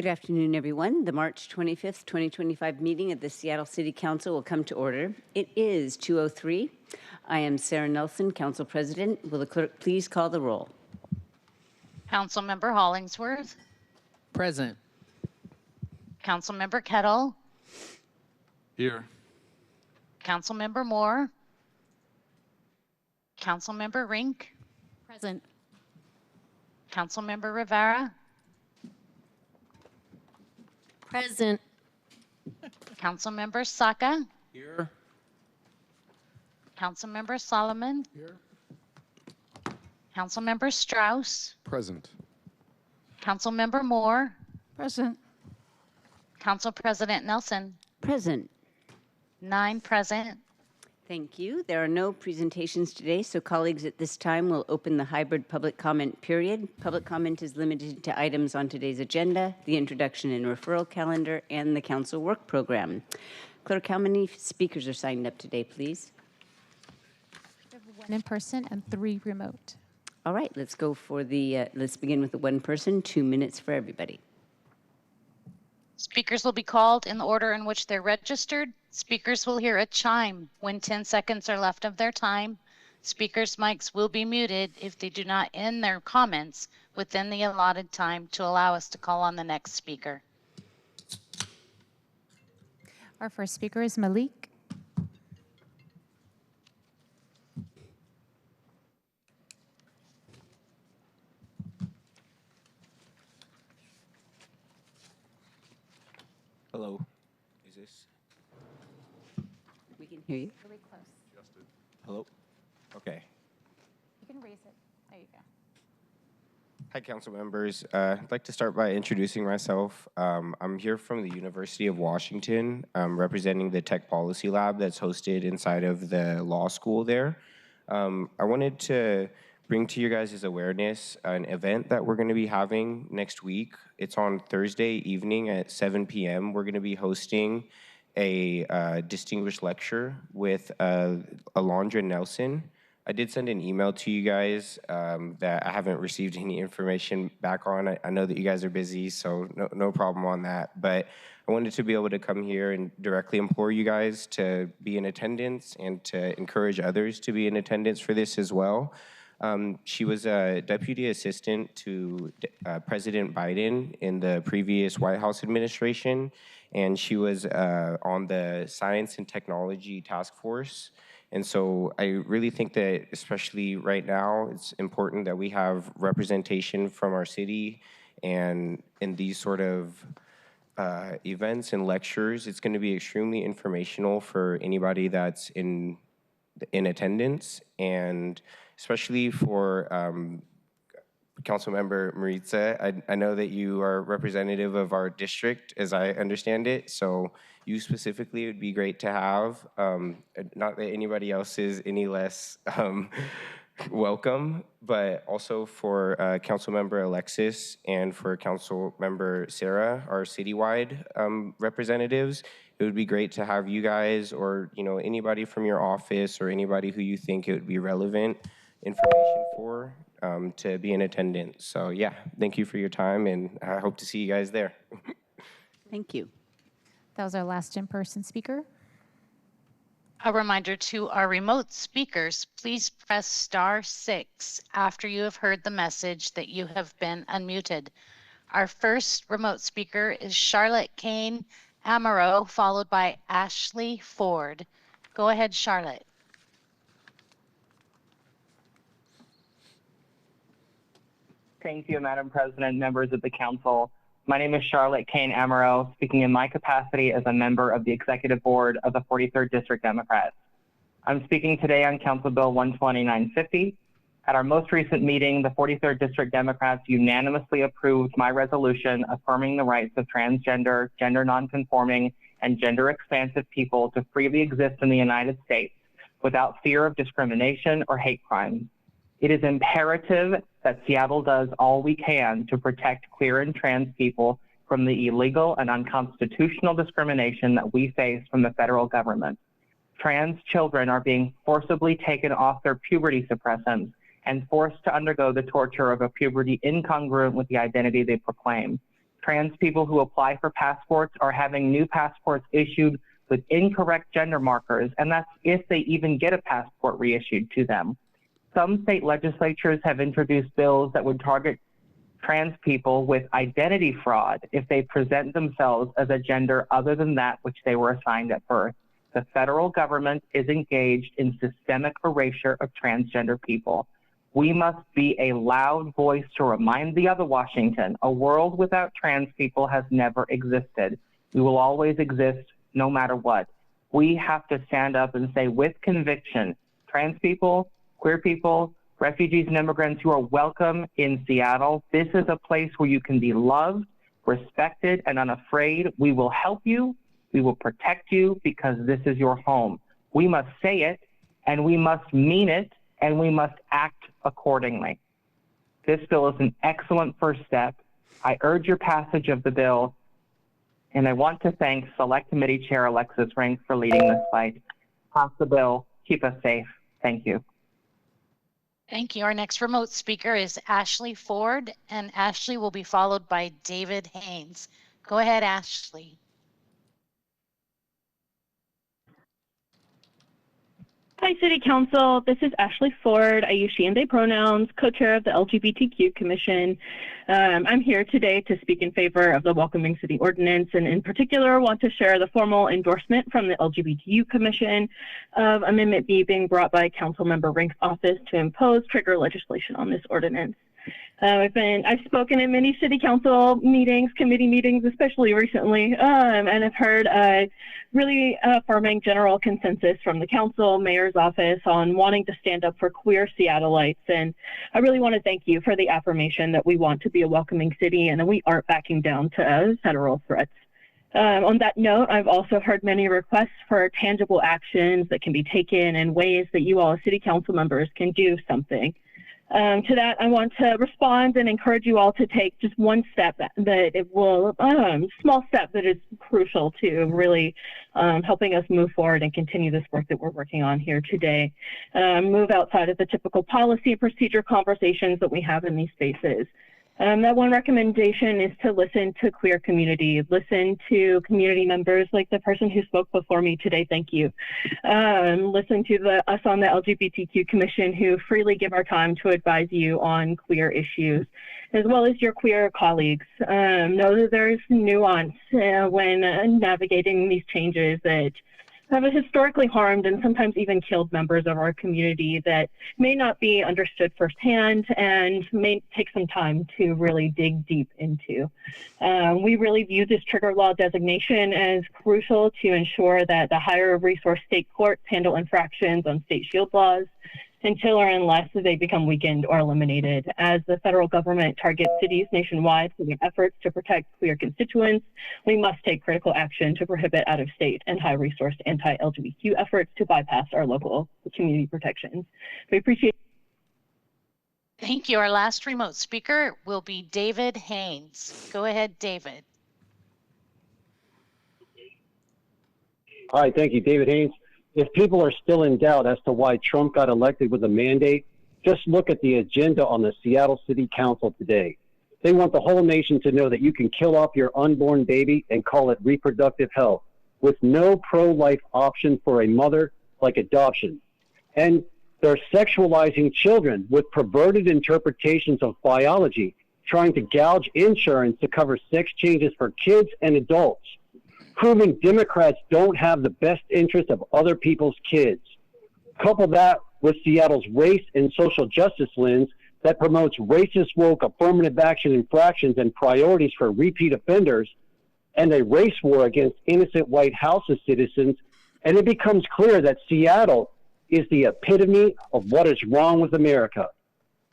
Good afternoon, everyone. The March 25th, 2025 meeting of the Seattle City Council will come to order. It is 2:03. I am Sarah Nelson, Council President. Will the clerk please call the roll? Councilmember Hollingsworth. Present. Councilmember Kettle. Here. Councilmember Moore. Councilmember Rink. Present. Councilmember Rivera. Present. Councilmember Saka. Here. Councilmember Solomon. Here. Councilmember Strauss. Present. Councilmember Moore. Present. Council President Nelson. Present. 9 present. Thank you. There are no presentations today, so colleagues, at this time we'll open the hybrid public comment period. Public comment is limited to items on today's agenda, the introduction and referral calendar, and the council work program. Clerk, how many speakers are signed up today, please? We have 1 in person and 3 remote. All right, let's go for the, let's begin with the 1 person, 2 minutes for everybody. Speakers will be called in the order in which they're registered. Speakers will hear a chime when 10 seconds are left of their time. Speakers' mics will be muted if they do not end their comments within the allotted time to allow us to call on the next speaker. Our first speaker is Malik. Hello. Is this? We can hear you. Really close. Hello? Okay. You can raise it. There you go. Hi, council members. I'd like to start by introducing myself. I'm here from the University of Washington, representing the Tech Policy Lab that's hosted inside of the law school there. I wanted to bring to you guys' awareness an event that we're going to be having next week. It's on Thursday evening at 7 p.m. We're going to be hosting a distinguished lecture with Alondra Nelson. I did send an email to you guys that I haven't received any information back on. I know that you guys are busy, so no problem on that. But I wanted to be able to come here and directly implore you guys to be in attendance and to encourage others to be in attendance for this as well. She was a deputy assistant to President Biden in the previous White House administration, and she was on the Science and Technology Task Force. And so I really think that, especially right now, it's important that we have representation from our city, and in these sort of events and lectures, it's going to be extremely informational for anybody that's in attendance, and especially for Councilmember Maritza. I know that you are representative of our district, as I understand it, so you specifically would be great to have. Not that anybody else is any less welcome, but also for Councilmember Alexis and for Councilmember Sarah, our citywide representatives. It would be great to have you guys, or anybody from your office, or anybody who you think it would be relevant information for, to be in attendance. So yeah, thank you for your time, and I hope to see you guys there. Thank you. That was our last in-person speaker. A reminder to our remote speakers, please press *6 after you have heard the message that you have been unmuted. Our first remote speaker is Charlotte Kane Amaro, followed by Ashley Ford. Go ahead, Charlotte. Thank you, Madam President, members of the council. My name is Charlotte Kane Amaro, speaking in my capacity as a member of the Executive Board of the 43rd District Democrats. I'm speaking today on Council Bill 12950. At our most recent meeting, the 43rd District Democrats unanimously approved my resolution affirming the rights of transgender, gender nonconforming, and gender expansive people to freely exist in the United States without fear of discrimination or hate crimes. It is imperative that Seattle does all we can to protect queer and trans people from the illegal and unconstitutional discrimination that we face from the federal government. Trans children are being forcibly taken off their puberty suppressants and forced to undergo the torture of a puberty incongruent with the identity they proclaim. Trans people who apply for passports are having new passports issued with incorrect gender markers, and that's if they even get a passport reissued to them. Some state legislatures have introduced bills that would target trans people with identity fraud if they present themselves as a gender other than that which they were assigned at birth. The federal government is engaged in systemic erasure of transgender people. We must be a loud voice to remind the other Washington, a world without trans people has never existed. We will always exist no matter what. We have to stand up and say with conviction, trans people, queer people, refugees and immigrants, you are welcome in Seattle. This is a place where you can be loved, respected, and unafraid. We will help you. We will protect you because this is your home. We must say it, and we must mean it, and we must act accordingly. This bill is an excellent first step. I urge your passage of the bill, and I want to thank Select Committee Chair Alexis Rink for leading this fight. Pass the bill. Keep us safe. Thank you. Thank you. Our next remote speaker is Ashley Ford, and Ashley will be followed by David Haynes. Go ahead, Ashley. Hi, City Council. This is Ashley Ford. I use she and they pronouns, co-chair of the LGBTQ Commission. I'm here today to speak in favor of the Welcoming City Ordinance, and in particular want to share the formal endorsement from the LGBTQ Commission of Amendment B being brought by Councilmember Rink's office to impose trigger legislation on this ordinance. I've spoken in many city council meetings, committee meetings, especially recently, and I've heard really affirming general consensus from the council, mayor's office on wanting to stand up for queer Seattleites. And I really want to thank you for the affirmation that we want to be a welcoming city and that we aren't backing down to federal threats. On that note, I've also heard many requests for tangible actions that can be taken and ways that you all as city council members can do something. To that, I want to respond and encourage you all to take just one step that it will, small step that is crucial to really helping us move forward and continue this work that we're working on here today. Move outside of the typical policy and procedure conversations that we have in these spaces. That one recommendation is to listen to queer community, listen to community members like the person who spoke before me today, thank you. Listen to us on the LGBTQ Commission who freely give our time to advise you on queer issues, as well as your queer colleagues. Know that there's nuance when navigating these changes that have historically harmed and sometimes even killed members of our community that may not be understood firsthand and may take some time to really dig deep into. We really view this trigger law designation as crucial to ensure that the higher resource state courts handle infractions on state shield laws until or unless they become weakened or eliminated. As the federal government targets cities nationwide for their efforts to protect queer constituents, we must take critical action to prohibit out-of-state and high-resource anti-LGBTQ efforts to bypass our local community protections. We appreciate. Thank you. Our last remote speaker will be David Haynes. Go ahead, David. Hi, thank you, David Haynes. If people are still in doubt as to why Trump got elected with a mandate, just look at the agenda on the Seattle City Council today. They want the whole nation to know that you can kill off your unborn baby and call it reproductive health, with no pro-life option for a mother like adoption. And they're sexualizing children with perverted interpretations of biology, trying to gouge insurance to cover sex changes for kids and adults, proving Democrats don't have the best interest of other people's kids. Couple that with Seattle's race and social justice lens that promotes racist woke affirmative action infractions and priorities for repeat offenders, and a race war against innocent white House citizens, and it becomes clear that Seattle is the epitome of what is wrong with America,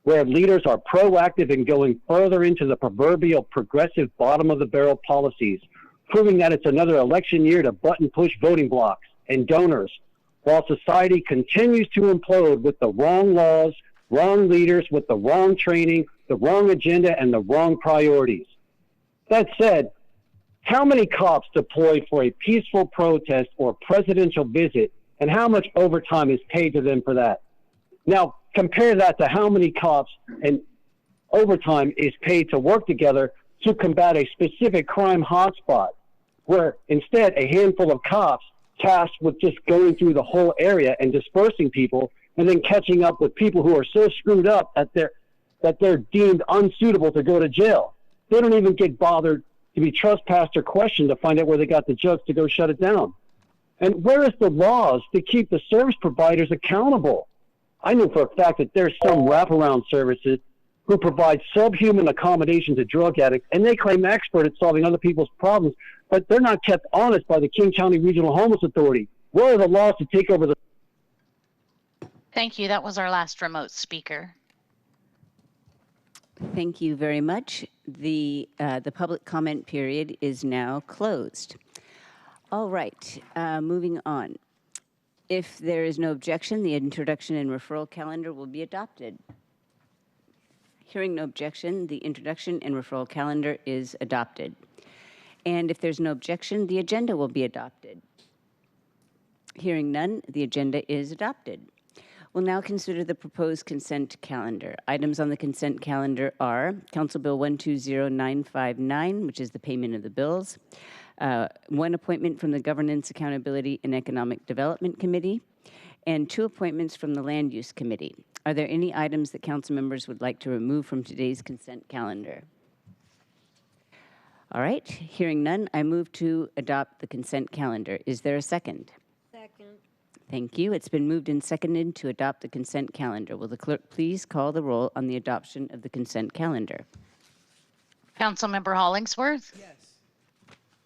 where leaders are proactive in going further into the proverbial progressive bottom of the barrel policies, proving that it's another election year to button push voting blocks and donors, while society continues to implode with the wrong laws, wrong leaders with the wrong training, the wrong agenda, and the wrong priorities. That said, how many cops deployed for a peaceful protest or presidential visit, and how much overtime is paid to them for that? Now, compare that to how many cops and overtime is paid to work together to combat a specific crime hotspot, where instead a handful of cops tasked with just going through the whole area and dispersing people and then catching up with people who are so screwed up that they're deemed unsuitable to go to jail. They don't even get bothered to be trespassed or questioned to find out where they got the judge to go shut it down. And where is the laws to keep the service providers accountable? I know for a fact that there's some wraparound services who provide subhuman accommodation to drug addicts, and they claim expert at solving other people's problems, but they're not kept honest by the King County Regional Homeless Authority. Where are the laws to take over the... Thank you. That was our last remote speaker. Thank you very much. The public comment period is now closed. All right, moving on. If there is no objection, the introduction and referral calendar will be adopted. Hearing no objection, the introduction and referral calendar is adopted. And if there's no objection, the agenda will be adopted. Hearing none, the agenda is adopted. We'll now consider the proposed consent calendar. Items on the consent calendar are Council Bill 120959, which is the payment of the bills, one appointment from the Governance, Accountability, and Economic Development Committee, and 2 appointments from the Land Use Committee. Are there any items that council members would like to remove from today's consent calendar? All right, hearing none, I move to adopt the consent calendar. Is there a second? Second. Thank you. It's been moved and seconded to adopt the consent calendar. Will the clerk please call the roll on the adoption of the consent calendar? Councilmember Hollingsworth? Yes.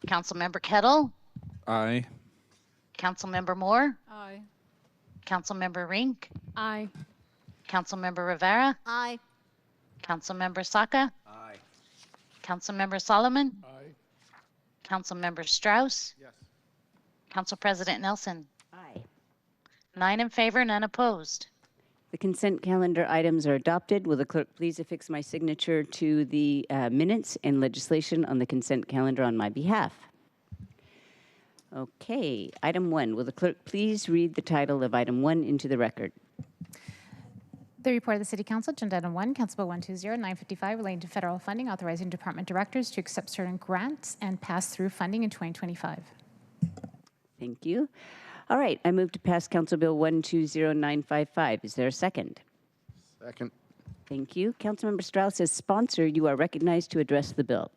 Councilmember Kettle? Aye. Councilmember Moore? Aye. Councilmember Rink? Aye. Councilmember Rivera? Aye. Councilmember Saka? Aye. Councilmember Solomon? Aye. Councilmember Strauss? Yes. Council President Nelson? Aye. 9 in favor, none opposed. The consent calendar items are adopted. Will the clerk please affix my signature to the minutes and legislation on the consent calendar on my behalf? Okay, item 1. Will the clerk please read the title of item 1 into the record? The report of the City Council, Agenda Item 1, Council Bill 120955, relating to federal funding, authorizing department directors to accept certain grants and pass through funding in 2025. Thank you. All right, I move to pass Council Bill 120955. Is there a second? Second. Thank you. Councilmember Strauss, as sponsor, you are recognized to address the bill.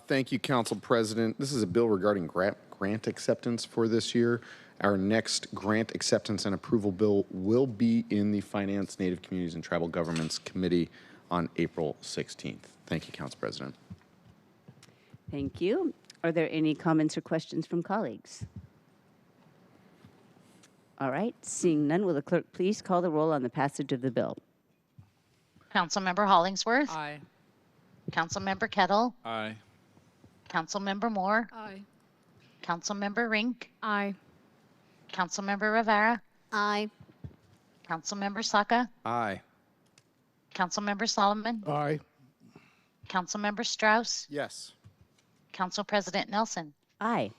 Thank you, Council President. This is a bill regarding grant acceptance for this year. Our next grant acceptance and approval bill will be in the Finance, Native Communities, and Tribal Governments Committee on April 16th. Thank you, Council President. Thank you. Are there any comments or questions from colleagues? All right, seeing none, will the clerk please call the roll on the passage of the bill? Councilmember Hollingsworth? Aye. Councilmember Kettle? Aye. Councilmember Moore? Aye. Councilmember Rink? Aye. Councilmember Rivera? Aye. Councilmember Saka? Aye. Councilmember Solomon? Aye. Councilmember Strauss? Yes. Council President Nelson? Aye.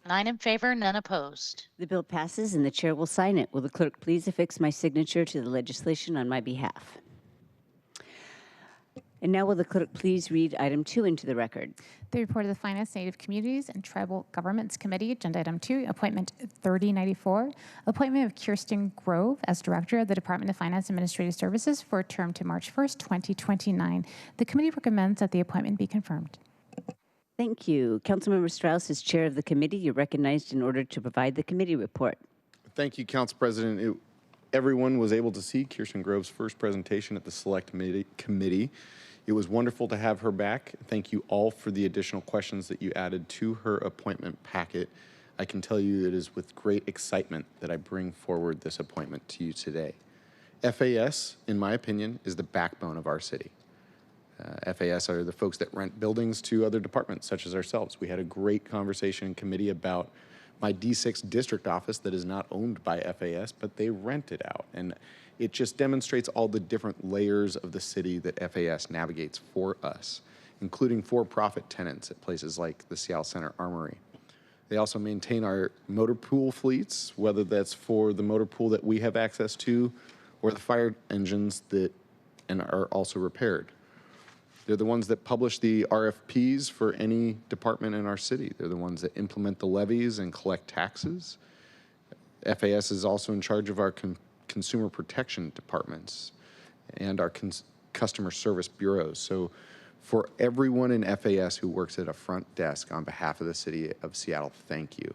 9 in favor, none opposed. The bill passes and the chair will sign it. Will the clerk please affix my signature to the legislation on my behalf? And now will the clerk please read item 2 into the record? The report of the Finance, Native Communities, and Tribal Governments Committee, Agenda Item 2, Appointment 3094, appointment of Kiersten Grove as Director of the Department of Finance Administrative Services for a term to March 1st, 2029. The committee recommends that the appointment be confirmed. Thank you. Councilmember Strauss, as chair of the committee, you're recognized in order to provide the committee report. Thank you, Council President. Everyone was able to see Kiersten Grove's first presentation at the Select Committee. It was wonderful to have her back. Thank you all for the additional questions that you added to her appointment packet. I can tell you it is with great excitement that I bring forward this appointment to you today. FAS, in my opinion, is the backbone of our city. FAS are the folks that rent buildings to other departments, such as ourselves. We had a great conversation in committee about my D6 district office that is not owned by FAS, but they rent it out. And it just demonstrates all the different layers of the city that FAS navigates for us, including for-profit tenants at places like the Seattle Center Armory. They also maintain our motor pool fleets, whether that's for the motor pool that we have access to or the fire engines that are also repaired. They're the ones that publish the RFPs for any department in our city. They're the ones that implement the levies and collect taxes. FAS is also in charge of our consumer protection departments and our customer service bureaus. So for everyone in FAS who works at a front desk on behalf of the city of Seattle, thank you.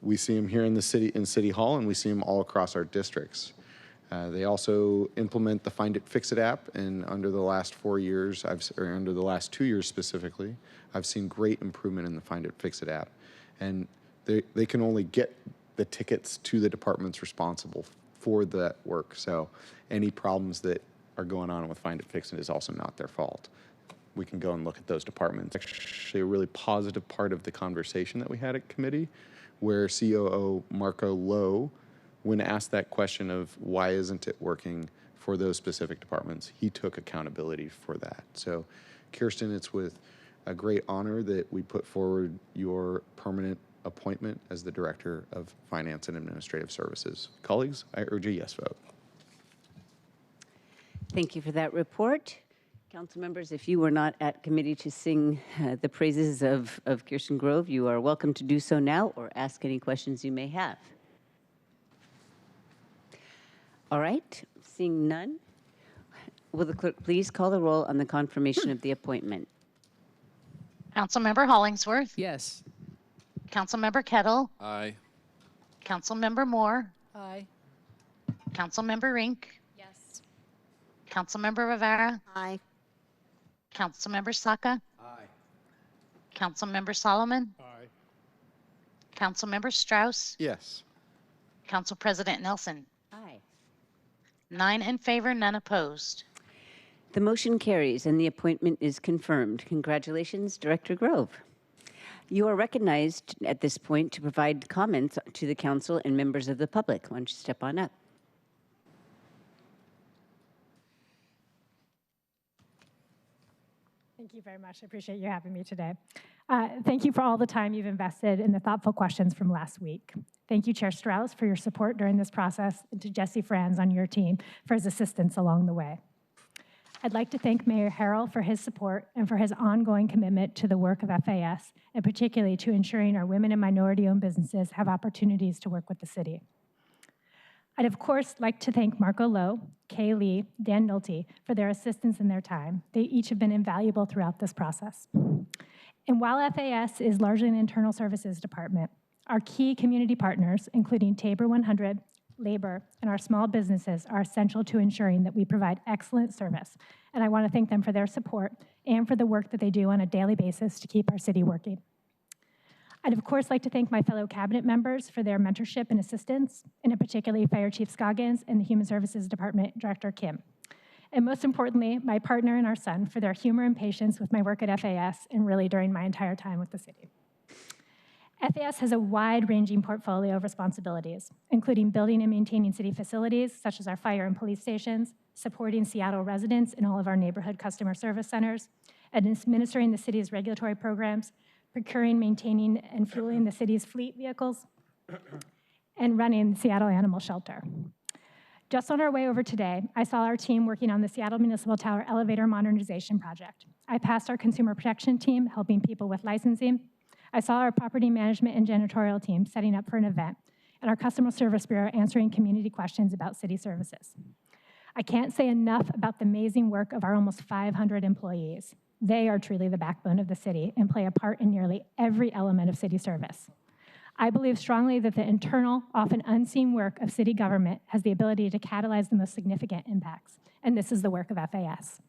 We see them here in the city, in City Hall, and we see them all across our districts. They also implement the Find It, Fix It app, and under the last 4 years, or under the last 2 years specifically, I've seen great improvement in the Find It, Fix It app. And they can only get the tickets to the departments responsible for that work. So any problems that are going on with Find It, Fix It is also not their fault. We can go and look at those departments. Actually, a really positive part of the conversation that we had at committee, where COO Marco Lowe, when asked that question of why isn't it working for those specific departments, he took accountability for that. So Kiersten, it's with a great honor that we put forward your permanent appointment as the Director of Finance and Administrative Services. Colleagues, I urge a yes vote. Thank you for that report. Council members, if you were not at committee to sing the praises of Kiersten Grove, you are welcome to do so now or ask any questions you may have. All right, seeing none, will the clerk please call the roll on the confirmation of the appointment? Councilmember Hollingsworth. Yes. Councilmember Kettle. Aye. Councilmember Moore. Aye. Councilmember Rink. Yes. Councilmember Rivera. Aye. Councilmember Saka. Aye. Councilmember Solomon. Aye. Councilmember Strauss. Yes. Council President Nelson. Aye. 9 in favor, none opposed. The motion carries and the appointment is confirmed. Congratulations, Director Grove. You are recognized at this point to provide comments to the council and members of the public. Why don't you step on up? Thank you very much. I appreciate you having me today. Thank you for all the time you've invested in the thoughtful questions from last week. Thank you, Chair Strauss, for your support during this process, and to Jesse Franz on your team for his assistance along the way. I'd like to thank Mayor Harrell for his support and for his ongoing commitment to the work of FAS, and particularly to ensuring our women and minority-owned businesses have opportunities to work with the city. I'd of course like to thank Marco Lowe, Kay Lee, Dan Nolte for their assistance and their time. They each have been invaluable throughout this process. And while FAS is largely an internal services department, our key community partners, including Tabor 100, labor, and our small businesses are essential to ensuring that we provide excellent service. And I want to thank them for their support and for the work that they do on a daily basis to keep our city working. I'd of course like to thank my fellow cabinet members for their mentorship and assistance, and in particular Fire Chief Scoggins and the Human Services Department Director Kim. And most importantly, my partner and our son for their humor and patience with my work at FAS and really during my entire time with the city. FAS has a wide-ranging portfolio of responsibilities, including building and maintaining city facilities, such as our fire and police stations, supporting Seattle residents in all of our neighborhood customer service centers, administering the city's regulatory programs, procuring, maintaining, and fueling the city's fleet vehicles, and running the Seattle Animal Shelter. Just on our way over today, I saw our team working on the Seattle Municipal Tower Elevator Modernization Project. I passed our consumer protection team helping people with licensing. I saw our property management and janitorial team setting up for an event, and our customer service bureau answering community questions about city services. I can't say enough about the amazing work of our almost 500 employees. They are truly the backbone of the city and play a part in nearly every element of city service. I believe strongly that the internal, often unseen work of city government has the ability to catalyze the most significant impacts, and this is the work of FAS.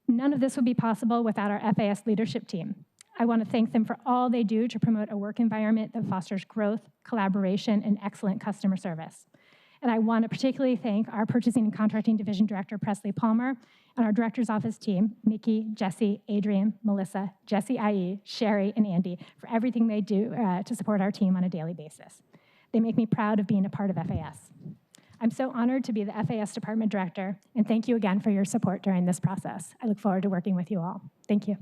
None of this would be possible without our FAS leadership team. I want to thank them for all they do to promote a work environment that fosters growth, collaboration, and excellent customer service. And I want to particularly thank our Purchasing and Contracting Division Director, Presley Palmer, and our Director's Office team, Mickey, Jesse, Adrian, Melissa, Jesse IE, Sherry, and Andy, for everything they do to support our team on a daily basis. They make me proud of being a part of FAS. I'm so honored to be the FAS Department Director, and thank you again for your support during this process. I look forward to working with you all. Thank you.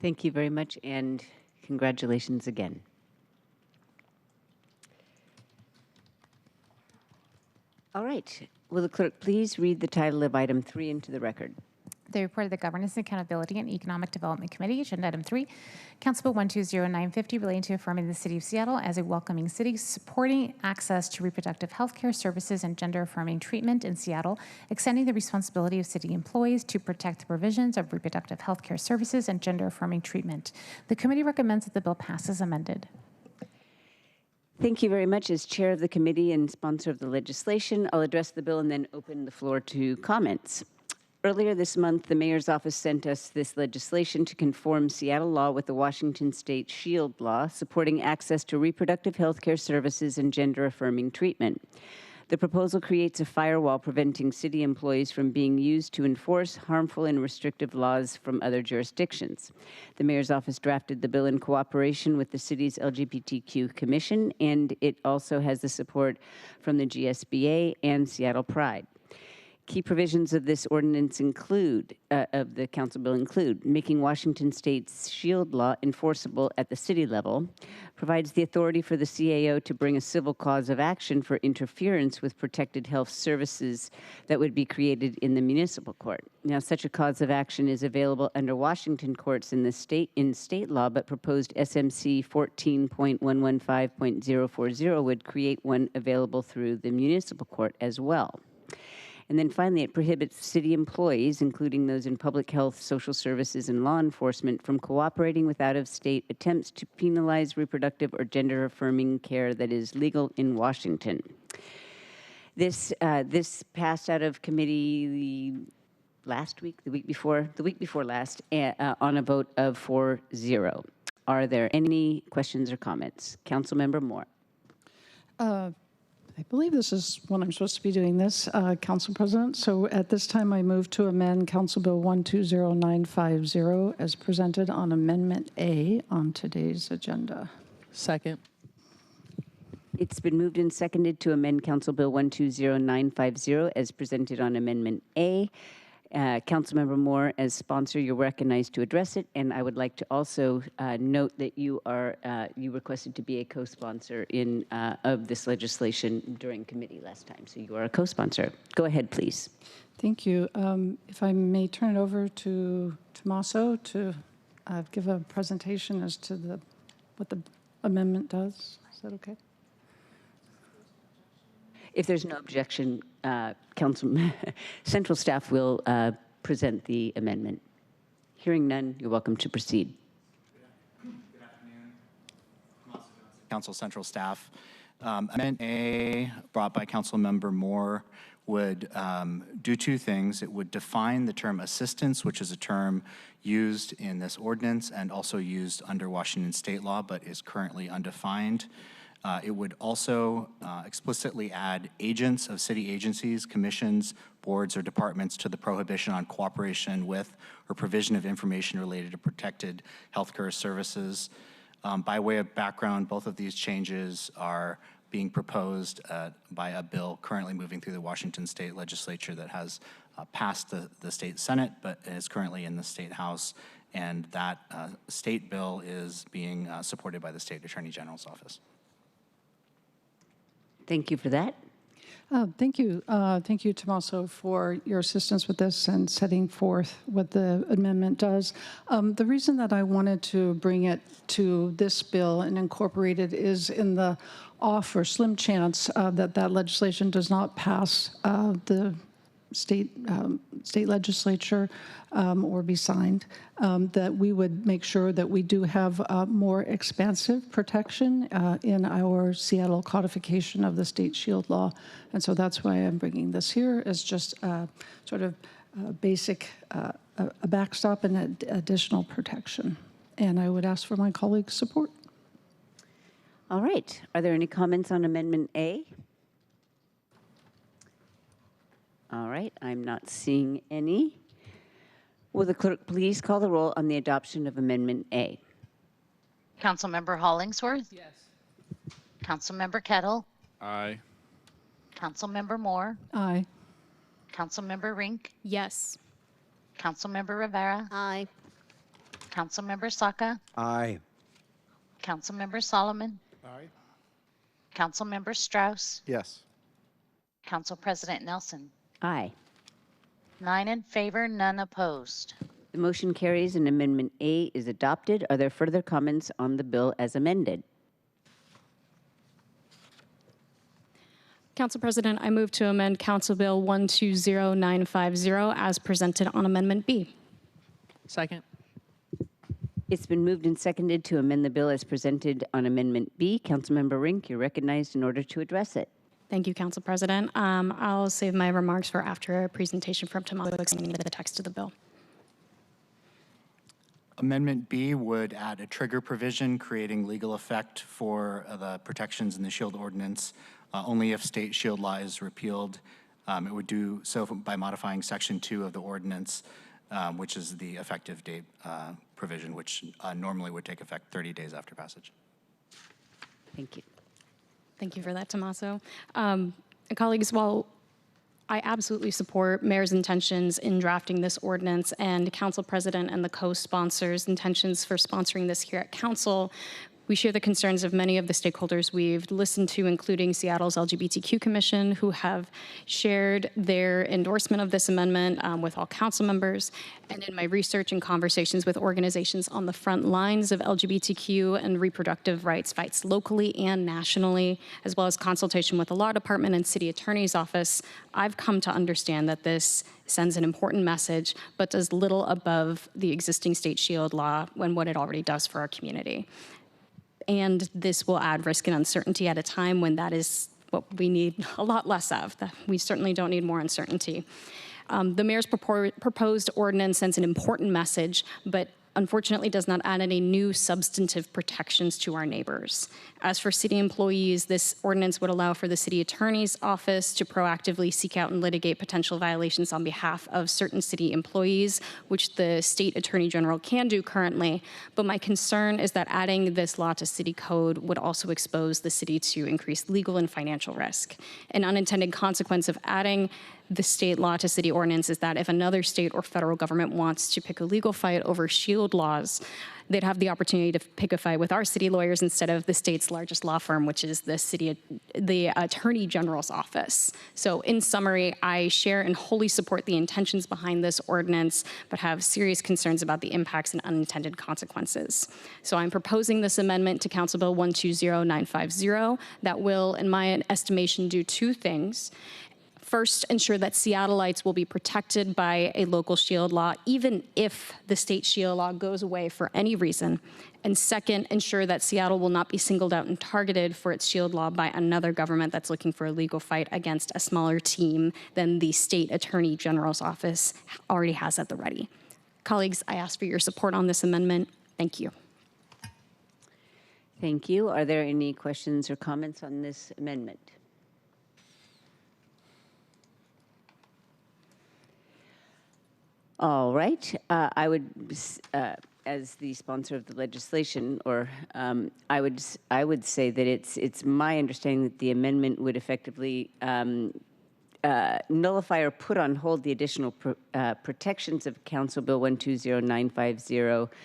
Thank you very much, and congratulations again. All right, Will the clerk please read the title of item 3 into the record? The report of the Governance, Accountability, and Economic Development Committee, Agenda Item 3, Council Bill 120950, relating to affirming the City of Seattle as a welcoming city, supporting access to reproductive health care services and gender-affirming treatment in Seattle, extending the responsibility of city employees to protect the provisions of reproductive health care services and gender-affirming treatment. The committee recommends that the bill pass as amended. Thank you very much. As chair of the committee and sponsor of the legislation, I'll address the bill and then open the floor to comments. Earlier this month, the mayor's office sent us this legislation to conform Seattle law with the Washington State Shield Law, supporting access to reproductive health care services and gender-affirming treatment. The proposal creates a firewall preventing city employees from being used to enforce harmful and restrictive laws from other jurisdictions. The mayor's office drafted the bill in cooperation with the city's LGBTQ Commission, and it also has the support from the GSBA and Seattle Pride. Key provisions of this ordinance of the council bill include making Washington State's Shield Law enforceable at the city level, provides the authority for the CAO to bring a civil cause of action for interference with protected health services that would be created in the municipal court. Now, such a cause of action is available under Washington courts in state law, but proposed SMC 14.115.040 would create one available through the municipal court as well. And then finally, it prohibits city employees, including those in public health, social services, and law enforcement, from cooperating with out-of-state attempts to penalize reproductive or gender-affirming care that is legal in Washington. This passed out of committee the week before last, on a vote of 4-0. Are there any questions or comments? Councilmember Moore. I believe this is when I'm supposed to be doing this, Council President. So at this time, I move to amend Council Bill 120950 as presented on Amendment A on today's agenda. Second. It's been moved and seconded to amend Council Bill 120950 as presented on Amendment A. Councilmember Moore, as sponsor, you're recognized to address it, and I would like to also note that you requested to be a co-sponsor of this legislation during committee last time, so you are a co-sponsor. Go ahead, please. Thank you. If I may turn it over to Tommaso to give a presentation as to what the amendment does. Is that okay? If there's no objection, Central staff will present the amendment. Hearing none, you're welcome to proceed. Good afternoon. Council Central staff. Amendment A, brought by Councilmember Moore, would do two things. It would define the term assistance, which is a term used in this ordinance and also used under Washington state law, but is currently undefined. It would also explicitly add agents of city agencies, commissions, boards, or departments to the prohibition on cooperation with or provision of information related to protected healthcare services. By way of background, both of these changes are being proposed by a bill currently moving through the Washington State Legislature that has passed the State Senate, but is currently in the State House, and that state bill is being supported by the State Attorney General's office. Thank you for that. Thank you. Thank you, Tommaso, for your assistance with this and setting forth what the amendment does. The reason that I wanted to bring it to this bill and incorporate it is in the off or slim chance that legislation does not pass the state legislature or be signed, that we would make sure that we do have more expansive protection in our Seattle codification of the state shield law. And so that's why I'm bringing this here as just sort of basic, a backstop and additional protection. And I would ask for my colleagues' support. All right. Are there any comments on Amendment A? All right, I'm not seeing any. Will the clerk please call the roll on the adoption of Amendment A? Councilmember Hollingsworth? Yes. Councilmember Kettle? Aye. Councilmember Moore? Aye. Councilmember Rink? Yes. Councilmember Rivera? Aye. Councilmember Saka? Aye. Councilmember Solomon? Aye. Councilmember Strauss? Yes. Council President Nelson. Aye. 9 in favor, none opposed. The motion carries and Amendment A is adopted. Are there further comments on the bill as amended? Council President, I move to amend Council Bill 120950 as presented on Amendment B. Second. It's been moved and seconded to amend the bill as presented on Amendment B. Councilmember Rink, you're recognized in order to address it. Thank you, Council President. I'll save my remarks for after a presentation from Tomaso explaining the text of the bill. Amendment B would add a trigger provision creating legal effect for the protections in the SHIELD ordinance only if state SHIELD law is repealed. It would do so by modifying Section 2 of the ordinance, which is the effective date provision, which normally would take effect 30 days after passage. Thank you. Thank you for that, Tomaso. Colleagues, while I absolutely support Mayor's intentions in drafting this ordinance and Council President and the co-sponsors' intentions for sponsoring this here at Council, we share the concerns of many of the stakeholders we've listened to, including Seattle's LGBTQ Commission, who have shared their endorsement of this amendment with all council members. And in my research and conversations with organizations on the front lines of LGBTQ and reproductive rights fights locally and nationally, as well as consultation with the law department and city attorney's office, I've come to understand that this sends an important message, but does little above the existing state SHIELD law and what it already does for our community. And this will add risk and uncertainty at a time when that is what we need a lot less of. We certainly don't need more uncertainty. The mayor's proposed ordinance sends an important message, but unfortunately does not add any new substantive protections to our neighbors. As for city employees, this ordinance would allow for the city attorney's office to proactively seek out and litigate potential violations on behalf of certain city employees, which the state attorney general can do currently. But my concern is that adding this law to city code would also expose the city to increased legal and financial risk. An unintended consequence of adding the state law to city ordinance is that if another state or federal government wants to pick a legal fight over SHIELD laws, they'd have the opportunity to pick a fight with our city lawyers instead of the state's largest law firm, which is the Attorney General's office. So in summary, I share and wholly support the intentions behind this ordinance, but have serious concerns about the impacts and unintended consequences. So I'm proposing this amendment to Council Bill 120950 that will, in my estimation, do two things. First, ensure that Seattleites will be protected by a local SHIELD law, even if the state SHIELD law goes away for any reason. And second, ensure that Seattle will not be singled out and targeted for its SHIELD law by another government that's looking for a legal fight against a smaller team than the state attorney general's office already has at the ready. Colleagues, I ask for your support on this amendment. Thank you. Thank you. Are there any questions or comments on this amendment? All right. I would, as the sponsor of the legislation, I would say that it's my understanding that the amendment would effectively nullify or put on hold the additional protections of Council Bill 120950,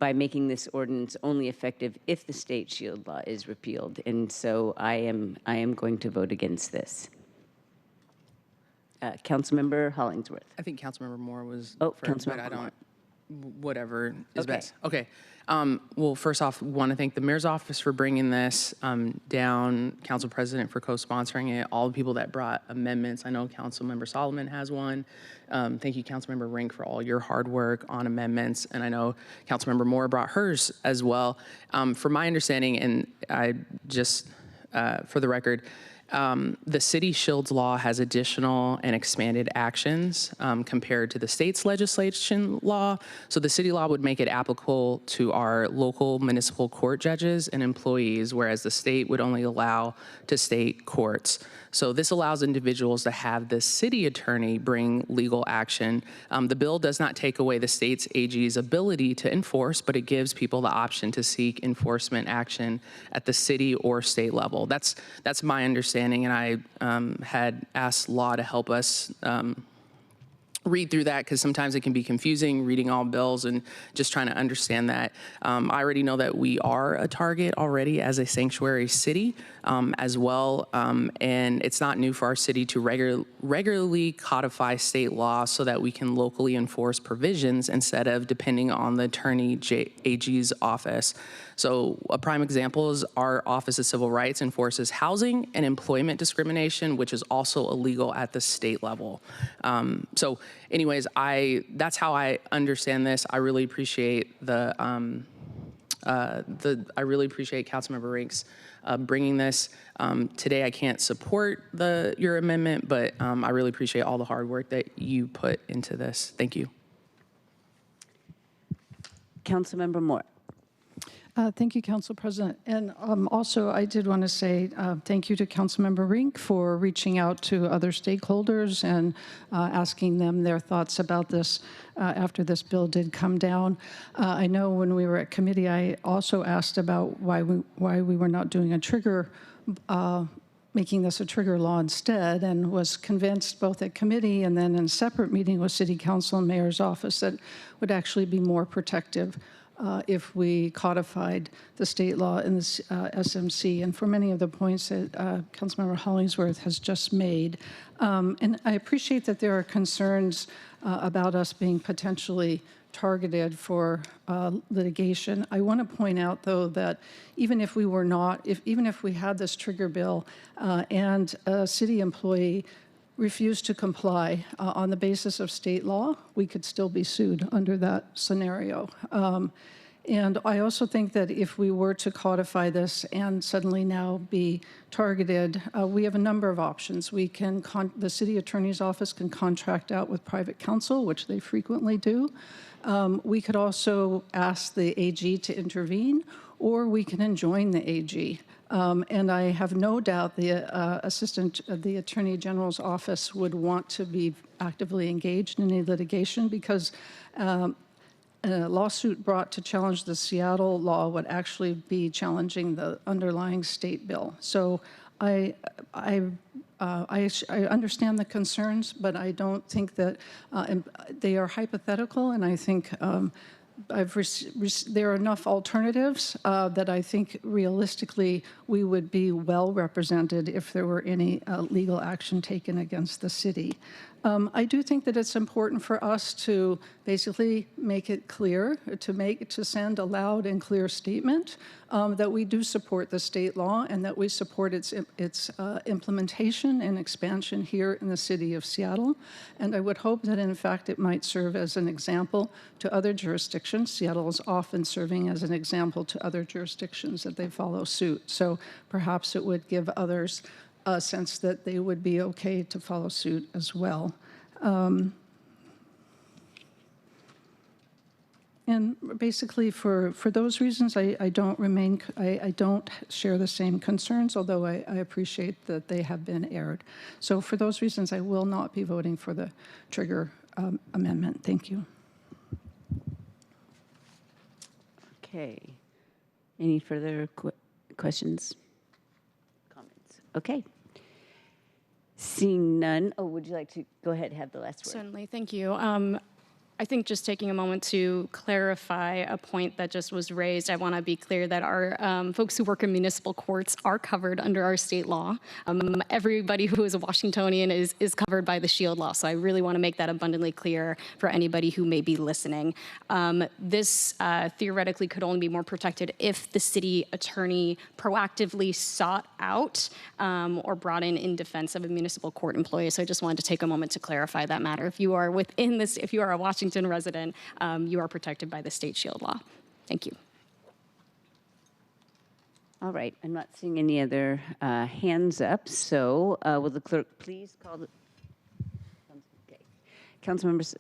by making this ordinance only effective if the state SHIELD law is repealed. And so I am going to vote against this. Councilmember Hollingsworth. I think Councilmember Moore was first, but Councilmember I Moore. don't, whatever is Okay. best. Okay. Well, first off, want to thank the mayor's office for bringing this down, Council President for co-sponsoring it, all the people that brought amendments. I know Councilmember Solomon has one. Thank you, Councilmember Rink, for all your hard work on amendments. And I know Councilmember Moore brought hers as well. From my understanding, and I just, for the record, the city SHIELD's law has additional and expanded actions compared to the state's legislation law. So the city law would make it applicable to our local municipal court judges and employees, whereas the state would only allow to state courts. So this allows individuals to have the city attorney bring legal action. The bill does not take away the state's AG's ability to enforce, but it gives people the option to seek enforcement action at the city or state level. That's my understanding, and I had asked law to help us read through that because sometimes it can be confusing reading all bills and just trying to understand that. I already know that we are a target already as a sanctuary city as well, and it's not new for our city to regularly codify state law so that we can locally enforce provisions instead of depending on the attorney AG's office. So a prime example is our Office of Civil Rights enforces housing and employment discrimination, which is also illegal at the state level. So anyways, that's how I understand this. I really appreciate I really appreciate Councilmember Rinks bringing this. Today I can't support your amendment, but I really appreciate all the hard work that you put into this. Thank you. Councilmember Moore. Thank you, Council President. And also, I did want to say thank you to Councilmember Rink for reaching out to other stakeholders and asking them their thoughts about this after this bill did come down. I know when we were at committee, I also asked about why we were not doing a trigger, making this a trigger law instead, and was convinced both at committee and then in a separate meeting with City Council and Mayor's office that would actually be more protective if we codified the state law in the SMC. And for many of the points that Councilmember Hollingsworth has just made. And I appreciate that there are concerns about us being potentially targeted for litigation. I want to point out, though, that even if we were not, even if we had this trigger bill and a city employee refused to comply on the basis of state law, we could still be sued under that scenario. And I also think that if we were to codify this and suddenly now be targeted, we have a number of options. We can, the city attorney's office can contract out with private counsel, which they frequently do. We could also ask the AG to intervene, or we can enjoin the AG. And I have no doubt the Attorney General's office would want to be actively engaged in any litigation because a lawsuit brought to challenge the Seattle law would actually be challenging the underlying state bill. So I understand the concerns, but I don't think that they are hypothetical, and I think there are enough alternatives that I think realistically we would be well represented if there were any legal action taken against the city. I do think that it's important for us to basically make it clear, to send a loud and clear statement that we do support the state law and that we support its implementation and expansion here in the city of Seattle. And I would hope that, in fact, it might serve as an example to other jurisdictions. Seattle is often serving as an example to other jurisdictions that they follow suit. So perhaps it would give others a sense that they would be okay to follow suit as well. And basically, for those reasons, I don't share the same concerns, although I appreciate that they have been aired. So for those reasons, I will not be voting for the trigger amendment. Thank you. Okay. Any further questions? Comments? Okay. Seeing none, would you like to go ahead and have the last word? Certainly, thank you. I think just taking a moment to clarify a point that just was raised, I want to be clear that our folks who work in municipal courts are covered under our state law. Everybody who is a Washingtonian is covered by the SHIELD law, so I really want to make that abundantly clear for anybody who may be listening. This theoretically could only be more protected if the city attorney proactively sought out or brought in defense of a municipal court employee. So I just wanted to take a moment to clarify that matter. If you are within this, if you are a Washington resident, you are protected by the state SHIELD law. Thank you. All right, I'm not seeing any other hands up, so will the clerk please call the... Okay. Council members,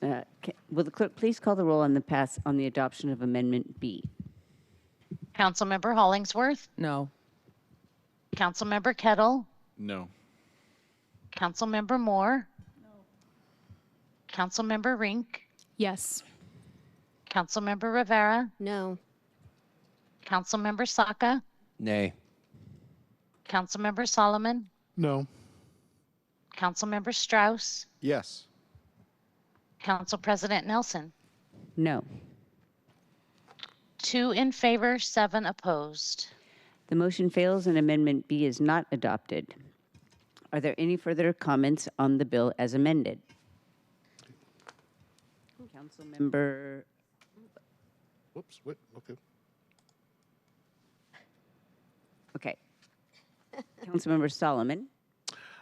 will the clerk please call the roll on the adoption of Amendment B? Councilmember Hollingsworth? No. Councilmember Kettle? No. Councilmember Moore? No. Councilmember Rink? Yes. Councilmember Rivera? No. Councilmember Saka? Nay. Councilmember Solomon? No. Councilmember Strauss? Yes. Council President Nelson. No. 2 in favor, 7 opposed. The motion fails and Amendment B is not adopted. Are there any further comments on the bill as amended? Councilmember, Whoops, wait, okay. okay. Councilmember Solomon.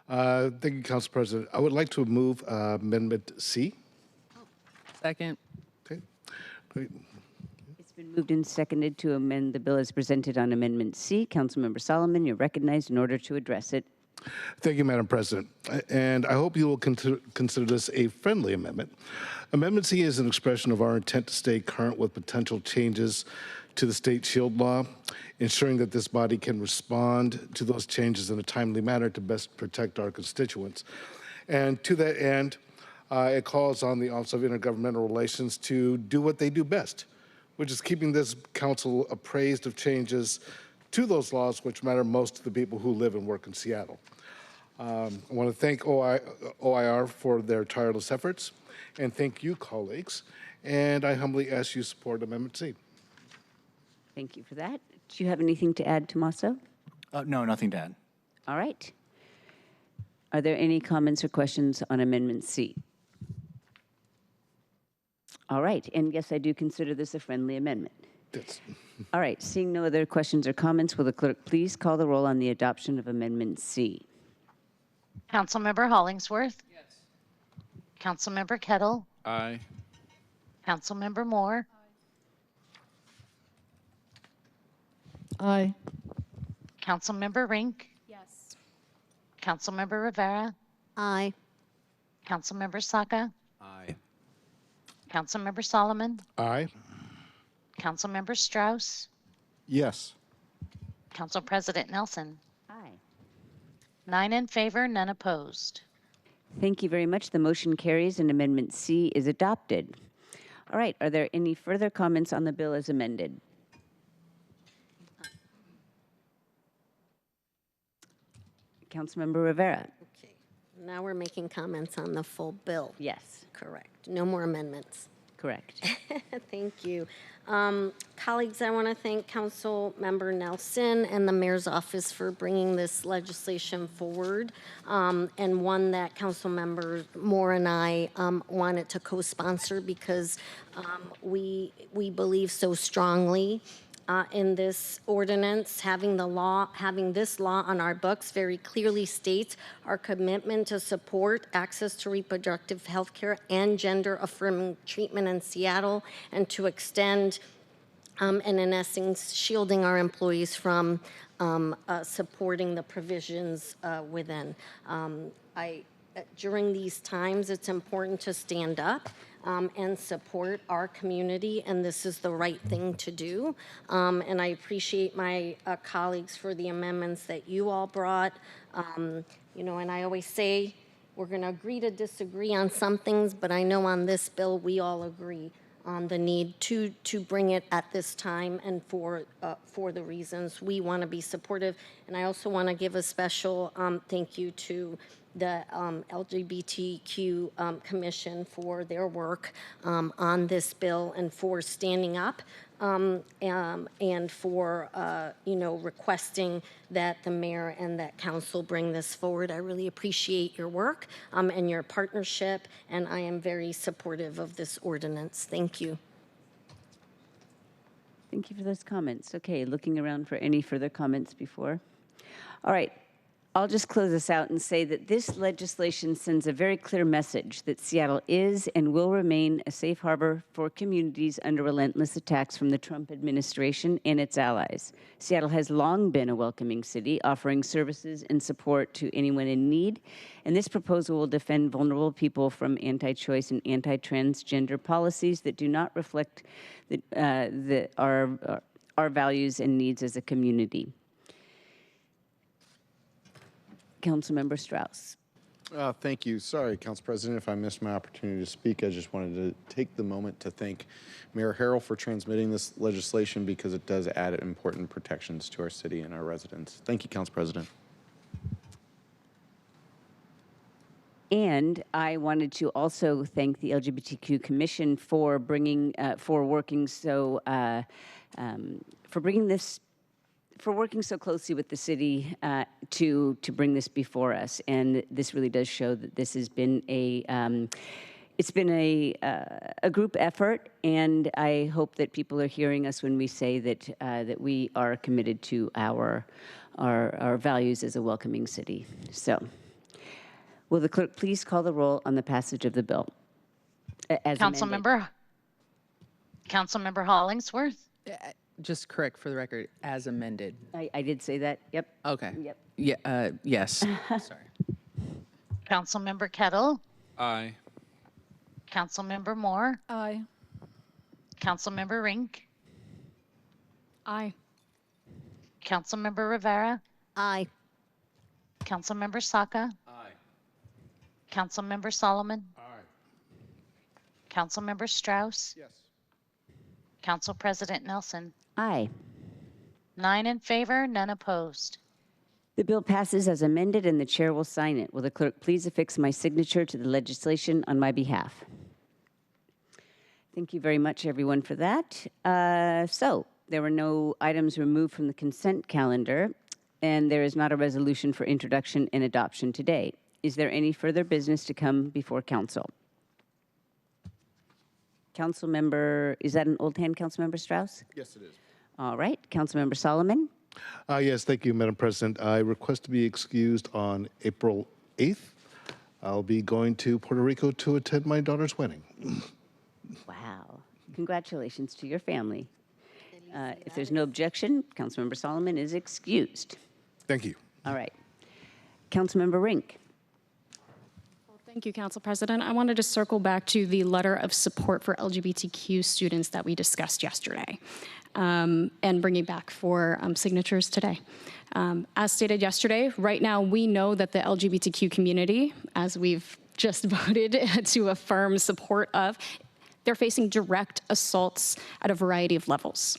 Thank you, Council President. I would like to move Amendment C. Second. Okay, great. It's been moved and seconded to amend the bill as presented on Amendment C. Councilmember Solomon, you're recognized in order to address it. Thank you, Madam President. And I hope you will consider this a friendly amendment. Amendment C is an expression of our intent to stay current with potential changes to the state shield law, ensuring that this body can respond to those changes in a timely manner to best protect our constituents. And to that end, it calls on the Office of Intergovernmental Relations to do what they do best, which is keeping this council appraised of changes to those laws which matter most to the people who live and work in Seattle. I want to thank OIR for their tireless efforts, and thank you, colleagues. And I humbly ask you to support Amendment C. Thank you for that. Do you have anything to add, Tommaso? No, nothing to add. All right. Are there any comments or questions on Amendment C? All right, and yes, I do consider this a friendly amendment. Yes. All right, seeing no other questions or comments, will the clerk please call the roll on the adoption of Amendment C? Councilmember Hollingsworth. Yes. Councilmember Kettle. Aye. Councilmember Moore. Aye. Councilmember Rink. Yes. Councilmember Rivera. Aye. Councilmember Saka. Aye. Councilmember Solomon. Aye. Councilmember Strauss. Yes. Council President Nelson. Aye. 9 in favor, none opposed. Thank you very much. The motion carries and Amendment C is adopted. All right, are there any further comments on the bill as amended? Councilmember Rivera. Okay. Now we're making comments on the full bill. Yes. Correct. No more amendments. Correct. Thank you. Colleagues, I want to thank Council Member Nelson and the Mayor's Office for bringing this legislation forward, and one that Council Member Moore and I wanted to co-sponsor because we believe so strongly in this ordinance. Having this law on our books very clearly states our commitment to support access to reproductive health care and gender-affirming treatment in Seattle, and to extend and in essence shielding our employees from supporting the provisions within. During these times, it's important to stand up and support our community, and this is the right thing to do. And I appreciate my colleagues for the amendments that you all brought. You know, and I always say we're going to agree to disagree on some things, but I know on this bill we all agree on the need to bring it at this time and for the reasons we want to be supportive. And I also want to give a special thank you to the LGBTQ Commission for their work on this bill and for standing up and for requesting that the mayor and that council bring this forward. I really appreciate your work and your partnership, and I am very supportive of this ordinance. Thank you. Thank you for those comments. Okay, looking around for any further comments before. All right. I'll just close this out and say that this legislation sends a very clear message that Seattle is and will remain a safe harbor for communities under relentless attacks from the Trump administration and its allies. Seattle has long been a welcoming city, offering services and support to anyone in need, and this proposal will defend vulnerable people from anti-choice and anti-transgender policies that do not reflect our values and needs as a community. Councilmember Strauss. Thank you. Sorry, Council President, if I missed my opportunity to speak. I just wanted to take the moment to thank Mayor Harrell for transmitting this legislation because it does add important protections to our city and our residents. Thank you, Council President. And I wanted to also thank the LGBTQ Commission for bringing, for working so, for working so closely with the city to bring this before us. And this really does show that this has been it's been a group effort, and I hope that people are hearing us when we say that that we are committed to our values as a welcoming city. So, will the clerk please call the roll on the passage of the bill as amended? Councilmember Hollingsworth. Just correct for the record, as amended. I did say that. Yep. Okay. Yep. Yeah. Yes. Sorry. Councilmember Kettle. Aye. Councilmember Moore. Aye. Councilmember Rink. Aye. Councilmember Rivera. Aye. Councilmember Saka. Aye. Councilmember Solomon. Aye. Councilmember Strauss. Yes. Council President Nelson. Aye. 9 in favor, none opposed. The bill passes as amended, and the chair will sign it. Will the clerk please affix my signature to the legislation on my behalf? Thank you very much, everyone, for that. So there were no items removed from the consent calendar, and there is not a resolution for introduction and adoption today. Is there any further business to come before council? Councilmember, is that an old hand, Councilmember Strauss? Yes, it is. All right, Councilmember Solomon. Yes, thank you, Madam President. I request to be excused on April 8th. I'll be going to Puerto Rico to attend my daughter's wedding. Wow. Congratulations to your family. If there's no objection, Councilmember Solomon is excused. Thank you. All right. Councilmember Rink. Thank you, Council President. I wanted to circle back to the letter of support for LGBTQ students that we discussed yesterday and bring it back for signatures today. As stated yesterday, right now we know that the LGBTQ community, as we've just voted to affirm support of, they're facing direct assaults at a variety of levels.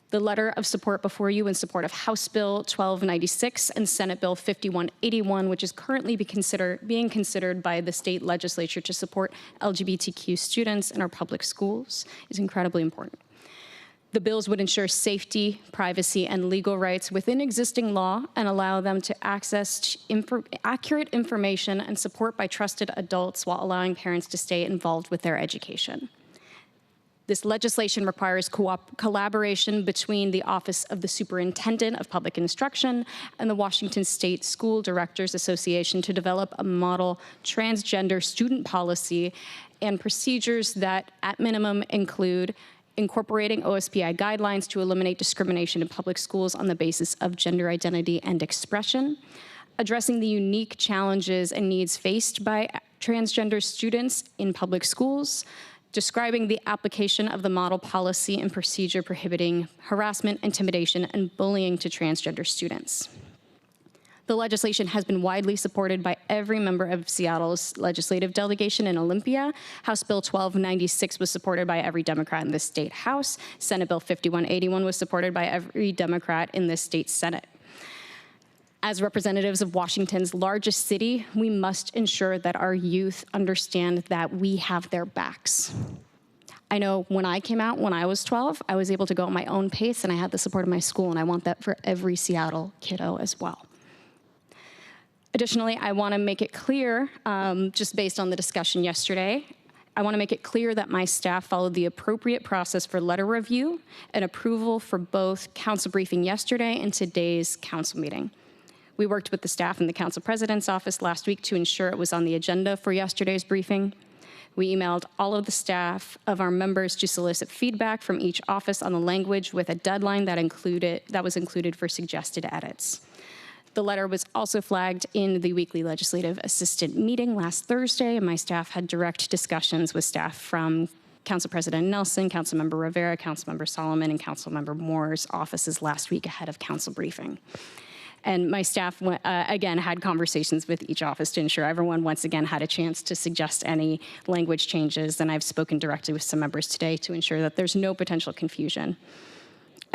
The letter of support before you in support of House Bill 1296 and Senate Bill 5181, which is currently being considered by the state legislature to support LGBTQ students in our public schools, is incredibly important. The bills would ensure safety, privacy, and legal rights within existing law and allow them to access accurate information and support by trusted adults while allowing parents to stay involved with their education. This legislation requires collaboration between the Office of the Superintendent of Public Instruction and the Washington State School Directors Association to develop a model transgender student policy and procedures that, at minimum, include incorporating OSPI guidelines to eliminate discrimination in public schools on the basis of gender identity and expression, addressing the unique challenges and needs faced by transgender students in public schools, describing the application of the model policy and procedure prohibiting harassment, intimidation, and bullying to transgender students. The legislation has been widely supported by every member of Seattle's legislative delegation in Olympia. House Bill 1296 was supported by every Democrat in the state House. Senate Bill 5181 was supported by every Democrat in the state Senate. As representatives of Washington's largest city, we must ensure that our youth understand that we have their backs. I know when I came out, when I was 12, I was able to go at my own pace and I had the support of my school, and I want that for every Seattle kiddo as well. Additionally, I want to make it clear, just based on the discussion yesterday, I want to make it clear that my staff followed the appropriate process for letter review and approval for both council briefing yesterday and today's council meeting. We worked with the staff in the council president's office last week to ensure it was on the agenda for yesterday's briefing. We emailed all of the staff of our members to solicit feedback from each office on the language with a deadline that was included for suggested edits. The letter was also flagged in the weekly legislative assistant meeting last Thursday, and my staff had direct discussions with staff from Council President Nelson, Councilmember Rivera, Councilmember Solomon, and Councilmember Moore's offices last week ahead of council briefing. And my staff, again, had conversations with each office to ensure everyone, once again, had a chance to suggest any language changes. And I've spoken directly with some members today to ensure that there's no potential confusion.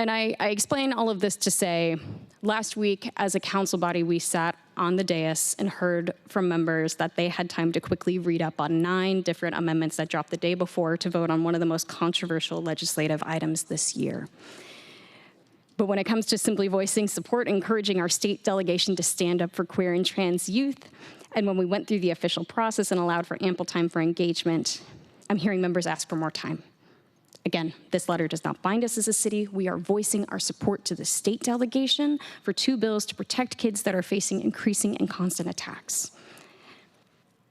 And I explain all of this to say, last week as a council body, we sat on the dais and heard from members that they had time to quickly read up on 9 different amendments that dropped the day before to vote on one of the most controversial legislative items this year. But when it comes to simply voicing support, encouraging our state delegation to stand up for queer and trans youth, and when we went through the official process and allowed for ample time for engagement, I'm hearing members ask for more time. Again, this letter does not bind us as a city. We are voicing our support to the state delegation for 2 bills to protect kids that are facing increasing and constant attacks.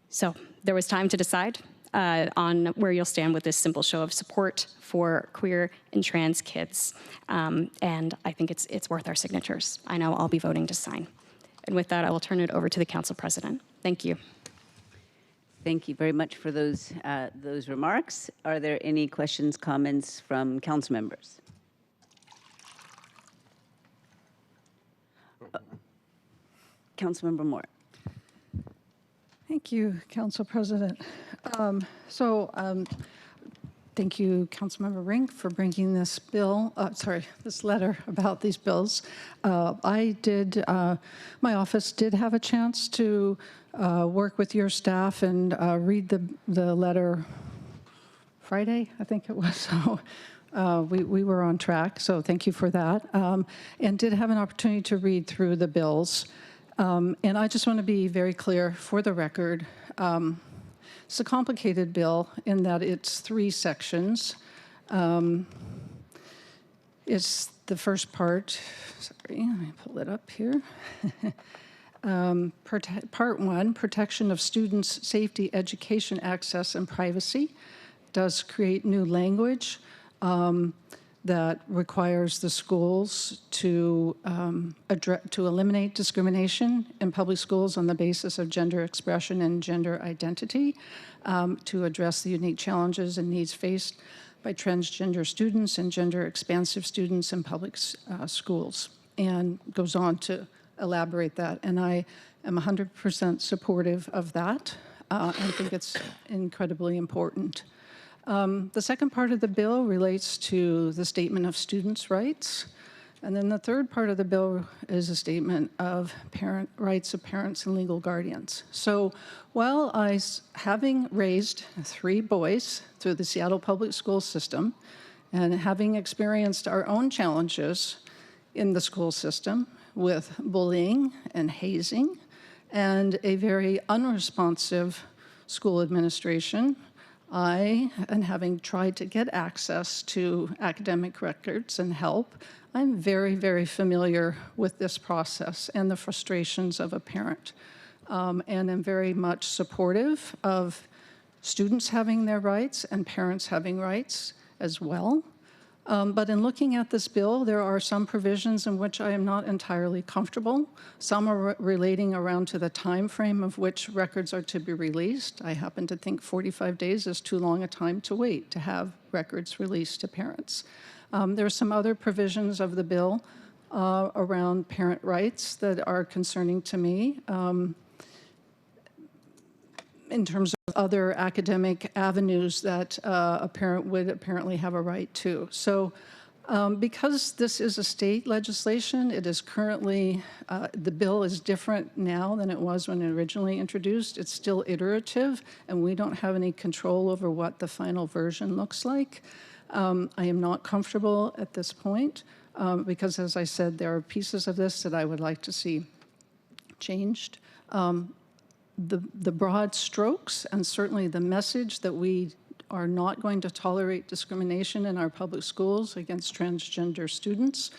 So there was time to decide on where you'll stand with this simple show of support for queer and trans kids. And I think it's worth our signatures. I know I'll be voting to sign. And with that, I will turn it over to the council president. Thank you. Thank you very much for those remarks. Are there any questions, comments from council members? Councilmember Moore. Thank you, Council President. Thank you, Councilmember Rink, for bringing this this letter about these bills. My office did have a chance to work with your staff and read the letter Friday, I think it was. So we were on track, so thank you for that. And did have an opportunity to read through the bills. And I just want to be very clear for the record. It's a complicated bill in that it's 3 sections. It's the first part. Sorry, let me pull it up here. Part 1, protection of students' safety, education, access, and privacy, does create new language that requires the schools to eliminate discrimination in public schools on the basis of gender expression and gender identity, to address the unique challenges and needs faced by transgender students and gender expansive students in public schools, and goes on to elaborate that. And I am 100% supportive of that. I think it's incredibly important. The second part of the bill relates to the statement of students' rights. And then the third part of the bill is a statement of rights of parents and legal guardians. So while having raised 3 boys through the Seattle public school system and having experienced our own challenges in the school system with bullying and hazing and a very unresponsive school administration, and having tried to get access to academic records and help, I'm very, very familiar with this process and the frustrations of a parent. And I'm very much supportive of students having their rights and parents having rights as well. But in looking at this bill, there are some provisions in which I am not entirely comfortable. Some are relating around to the time frame of which records are to be released. I happen to think 45 days is too long a time to wait to have records released to parents. There are some other provisions of the bill around parent rights that are concerning to me. In terms of other academic avenues that a parent would apparently have a right to. So because this is a state legislation, it is currently, the bill is different now than it was when it originally introduced. It's still iterative, and we don't have any control over what the final version looks like. I am not comfortable at this point because, as I said, there are pieces of this that I would like to see changed. The broad strokes and certainly the message that we are not going to tolerate discrimination in our public schools against transgender students,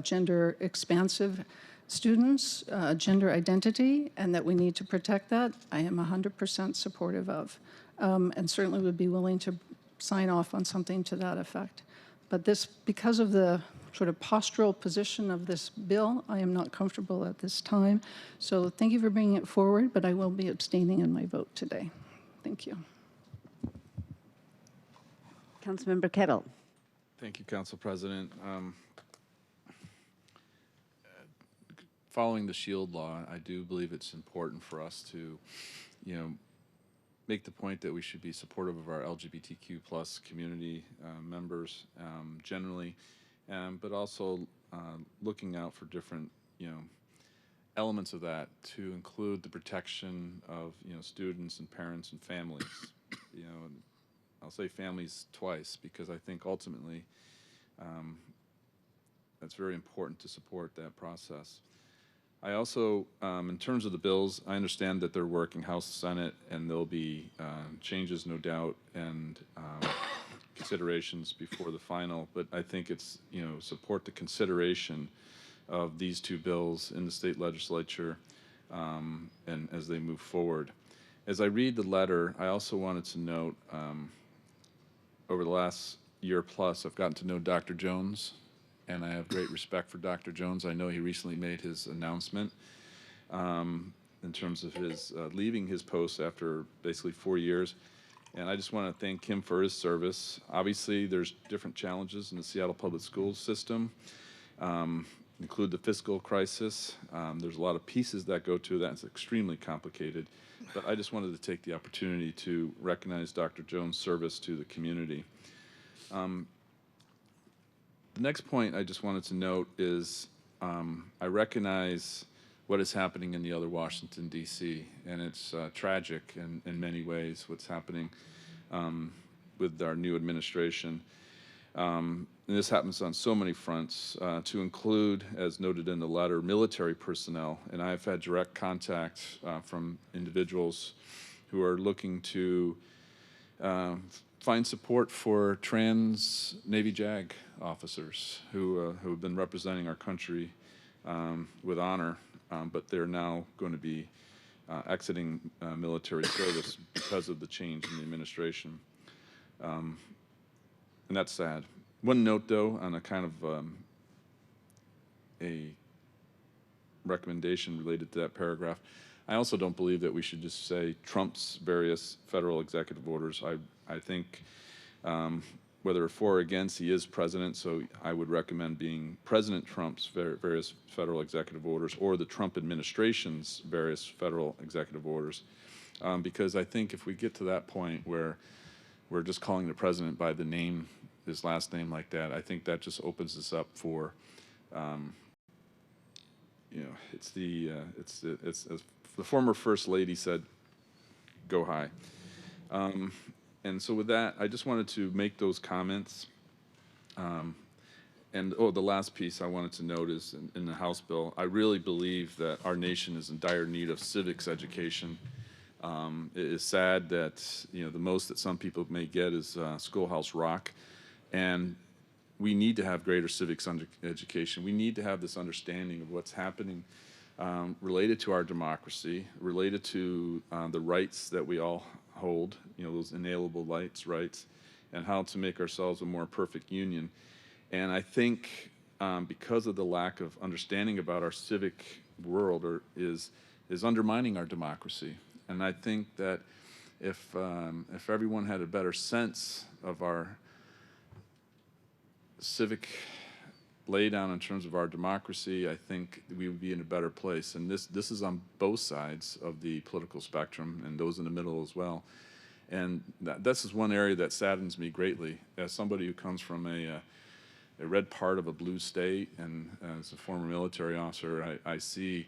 gender expansive students, gender identity, and that we need to protect that, I am 100% supportive of, and certainly would be willing to sign off on something to that effect. But this, because of the sort of postural position of this bill, I am not comfortable at this time. So thank you for bringing it forward, but I will be abstaining in my vote today. Thank you. Councilmember Kettle. Thank you, Council President. Following the SHIELD law, I do believe it's important for us to, make the point that we should be supportive of our LGBTQ plus community members generally, but also looking out for different, elements of that to include the protection of, students and parents and families. And I'll say families twice because I think ultimately that's very important to support that process. I also, in terms of the bills, I understand that they're working House, Senate, and there'll be changes, no doubt, and considerations before the final. But I think it's, support the consideration of these two bills in the state legislature and as they move forward. As I read the letter, I also wanted to note over the last year plus, I've gotten to know Dr. Jones, and I have great respect for Dr. Jones. I know he recently made his announcement in terms of his leaving his post after basically 4 years. And I just want to thank him for his service. Obviously, there's different challenges in the Seattle public school system, include the fiscal crisis. There's a lot of pieces that go to that. It's extremely complicated. But I just wanted to take the opportunity to recognize Dr. Jones' service to the community. The next point I just wanted to note is I recognize what is happening in the other Washington, D.C., and it's tragic in many ways what's happening with our new administration. And this happens on so many fronts, to include, as noted in the letter, military personnel. And I've had direct contact from individuals who are looking to find support for trans Navy JAG officers who have been representing our country with honor, but they're now going to be exiting military service because of the change in the administration. And that's sad. One note, though, on a kind of a recommendation related to that paragraph, I also don't believe that we should just say Trump's various federal executive orders. I think whether for or against, he is president, so I would recommend being President Trump's various federal executive orders or the Trump administration's various federal executive orders, because I think if we get to that point where we're just calling the president by the name, his last name like that, I think that just opens us up for, it's as the former First Lady said, go high. And so with that, I just wanted to make those comments. And the last piece I wanted to note is in the House bill, I really believe that our nation is in dire need of civics education. It is sad that, the most that some people may get is Schoolhouse Rock. And we need to have greater civics education. We need to have this understanding of what's happening related to our democracy, related to the rights that we all hold, those inalienable rights, and how to make ourselves a more perfect union. And I think because of the lack of understanding about our civic world is undermining our democracy. And I think that if everyone had a better sense of our civic laydown in terms of our democracy, I think we would be in a better place. And this is on both sides of the political spectrum and those in the middle as well. And this is one area that saddens me greatly. As somebody who comes from a red part of a blue state and as a former military officer, I see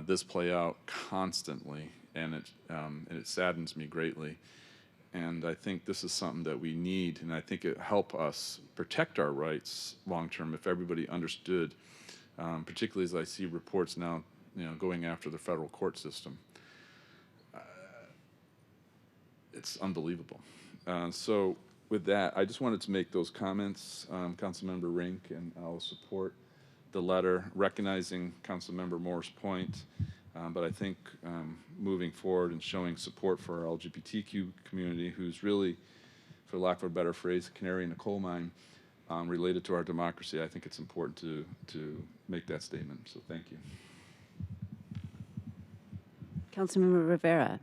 this play out constantly, and it saddens me greatly. And I think this is something that we need, and I think it help us protect our rights long term if everybody understood, particularly as I see reports now, going after the federal court system. It's unbelievable. So with that, I just wanted to make those comments, Councilmember Rink, and I'll support the letter, recognizing Councilmember Moore's point. But I think moving forward and showing support for our LGBTQ community, who's really, for lack of a better phrase, a canary in a coal mine related to our democracy, I think it's important to make that statement. So thank you. Councilmember Rivera.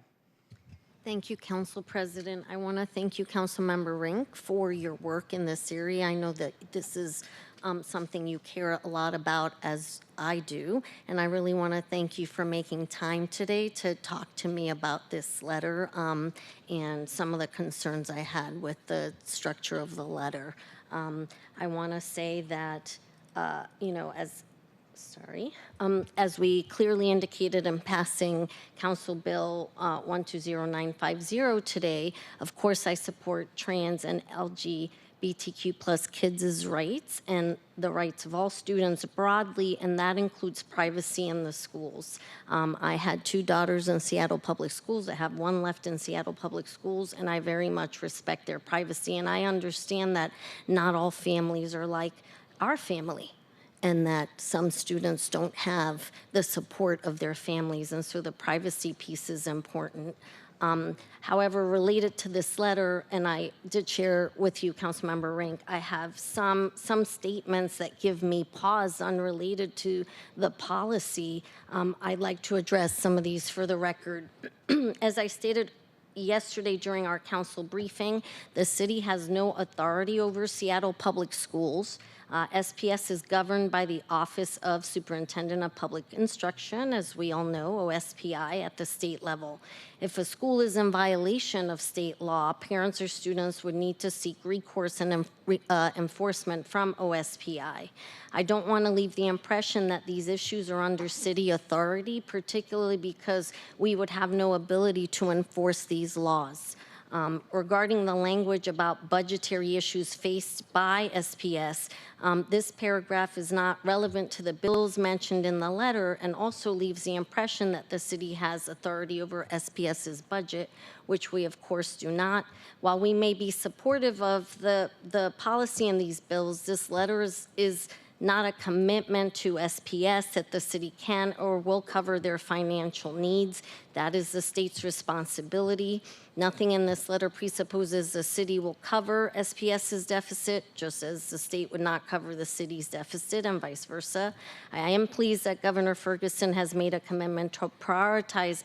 Thank you, Council President. I want to thank you, Councilmember Rink, for your work in this area. I know that this is something you care a lot about, as I do. And I really want to thank you for making time today to talk to me about this letter and some of the concerns I had with the structure of the letter. I want to say that, as we clearly indicated in passing Council Bill 120950 today, of course I support trans and LGBTQ plus kids' rights and the rights of all students broadly, and that includes privacy in the schools. I had 2 daughters in Seattle Public Schools. I have 1 left in Seattle Public Schools, and I very much respect their privacy. And I understand that not all families are like our family, and that some students don't have the support of their families, and so the privacy piece is important. However, related to this letter, and I did share with you, Councilmember Rink, I have some statements that give me pause unrelated to the policy. I'd like to address some of these for the record. As I stated yesterday during our council briefing, the city has no authority over Seattle Public Schools. SPS is governed by the Office of Superintendent of Public Instruction, as we all know, OSPI, at the state level. If a school is in violation of state law, parents or students would need to seek recourse and enforcement from OSPI. I don't want to leave the impression that these issues are under city authority, particularly because we would have no ability to enforce these laws. Regarding the language about budgetary issues faced by SPS, this paragraph is not relevant to the bills mentioned in the letter and also leaves the impression that the city has authority over SPS's budget, which we of course do not. While we may be supportive of the policy in these bills, this letter is not a commitment to SPS that the city can or will cover their financial needs. That is the state's responsibility. Nothing in this letter presupposes the city will cover SPS's deficit, just as the state would not cover the city's deficit and vice versa. I am pleased that Governor Ferguson has made a commitment to prioritize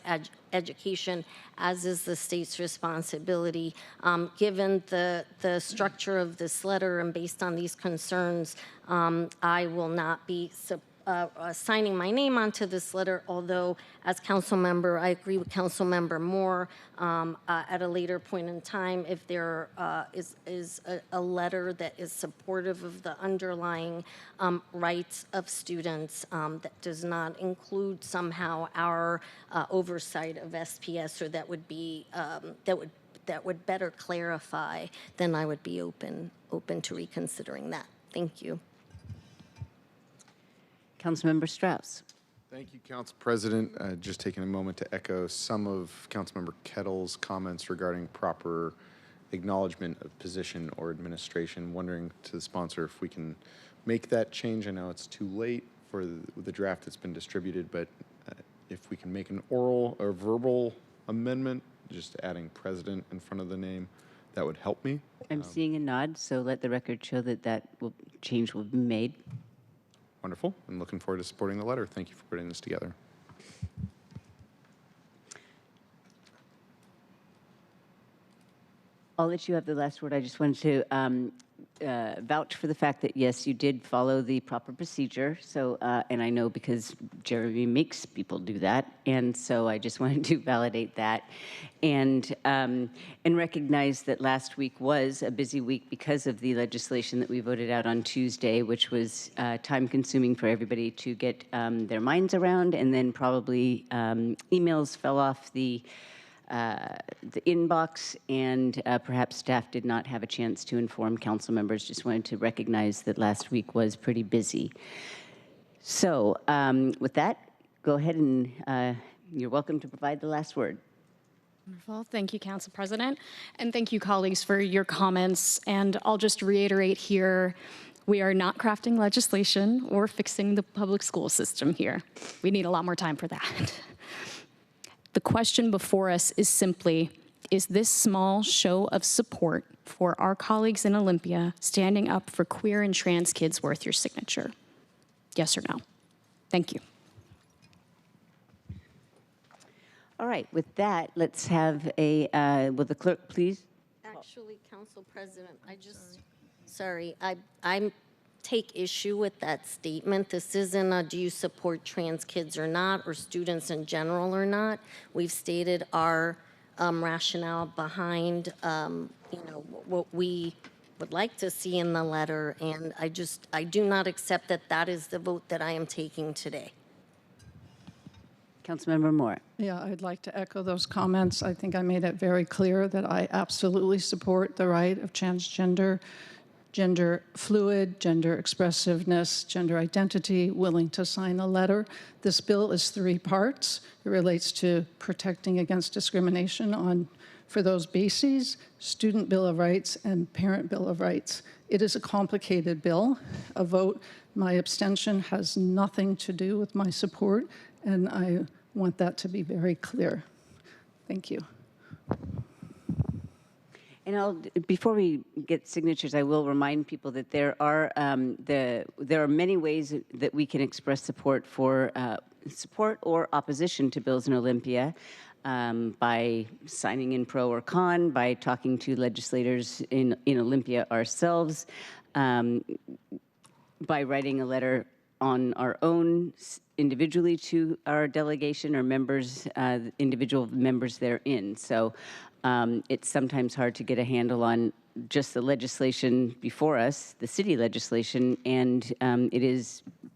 education, as is the state's responsibility. Given the structure of this letter and based on these concerns, I will not be signing my name onto this letter, although as council member, I agree with Council Member Moore at a later point in time, if there is a letter that is supportive of the underlying rights of students that does not include somehow our oversight of SPS, or that would be that would better clarify, then I would be open to reconsidering that. Thank you. Councilmember Strauss. Thank you, Council President. Just taking a moment to echo some of Councilmember Kettle's comments regarding proper acknowledgement of position or administration. Wondering to the sponsor if we can make that change. I know it's too late for the draft that's been distributed, but if we can make an oral or verbal amendment, just adding president in front of the name, that would help me. I'm seeing a nod, so let the record show that change will be made. Wonderful. I'm looking forward to supporting the letter. Thank you for putting this together. I'll let you have the last word. I just wanted to vouch for the fact that, yes, you did follow the proper procedure. So, and I know because Jeremy makes people do that. And so I just wanted to validate that and recognize that last week was a busy week because of the legislation that we voted out on Tuesday, which was time consuming for everybody to get their minds around. And then probably emails fell off the inbox, and perhaps staff did not have a chance to inform council members. Just wanted to recognize that last week was pretty busy. So with that, go ahead and you're welcome to provide the last word. Wonderful. Thank you, Council President. And thank you, colleagues, for your comments. And I'll just reiterate here, we are not crafting legislation or fixing the public school system here. We need a lot more time for that. The question before us is simply, is this small show of support for our colleagues in Olympia standing up for queer and trans kids worth your signature? Yes or no? Thank you. All right, with that, let's have a, will the clerk please? Actually, Council President, sorry, I'm take issue with that statement. This isn't a do you support trans kids or not, or students in general or not. We've stated our rationale behind, what we would like to see in the letter, and I do not accept that that is the vote that I am taking today. Councilmember Moore. Yeah, I'd like to echo those comments. I think I made it very clear that I absolutely support the right of transgender, gender fluid, gender expressiveness, gender identity, willing to sign a letter. This bill is 3 parts. It relates to protecting against discrimination for those bases, Student Bill of Rights, and Parent Bill of Rights. It is a complicated bill. A vote, my abstention has nothing to do with my support, and I want that to be very clear. Thank you. And before we get signatures, I will remind people that there are many ways that we can express support for support or opposition to bills in Olympia, by signing in pro or con, by talking to legislators in Olympia ourselves, by writing a letter on our own individually to our delegation or members, individual members therein. So it's sometimes hard to get a handle on just the legislation before us, the city legislation, and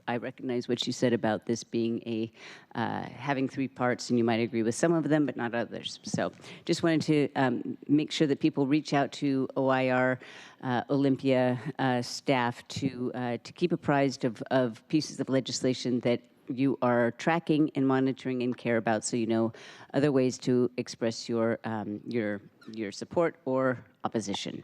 I recognize what you said about this being having 3 parts, and you might agree with some of them, but not others. So just wanted to make sure that people reach out to OIR Olympia staff to keep apprised of pieces of legislation that you are tracking and monitoring and care about, so you know other ways to express your support or opposition.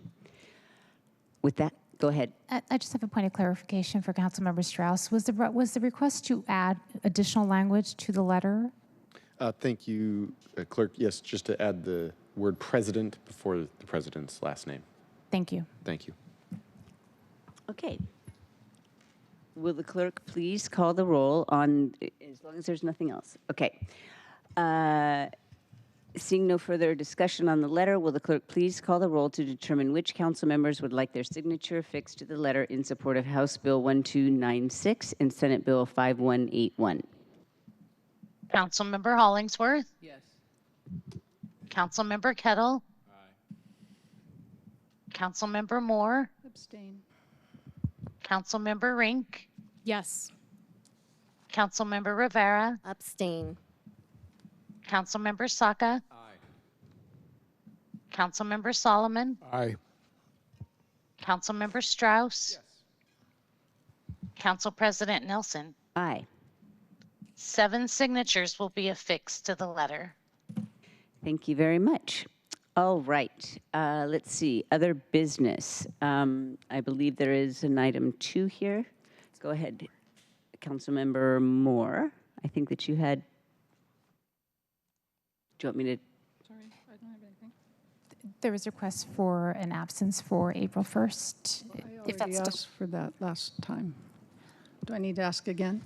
With that, go ahead. I just have a point of clarification for Councilmember Strauss. Was the request to add additional language to the letter? Thank you, Clerk. Yes, just to add the word president before the president's last name. Thank you. Thank you. Okay. Will the clerk please call the roll on, as long as there's nothing else? Okay. Seeing no further discussion on the letter, will the clerk please call the roll to determine which council members would like their signature affixed to the letter in support of House Bill 1296 and Senate Bill 5181? Councilmember Hollingsworth? Yes. Councilmember Kettle? Aye. Councilmember Moore? Abstain. Councilmember Rink? Yes. Councilmember Rivera? Abstain. Councilmember Saka? Aye. Councilmember Solomon? Aye. Councilmember Strauss? Yes. Council President Nelson? Aye. 7 signatures will be affixed to the letter. Thank you very much. All right. Let's see. Other business. I believe there is an item 2 here. Go ahead, Councilmember Moore. I think that you had. Do you want me to? Sorry, I don't have anything. There was a request for an absence for April 1st. I already asked for that last time. Do I need to ask again?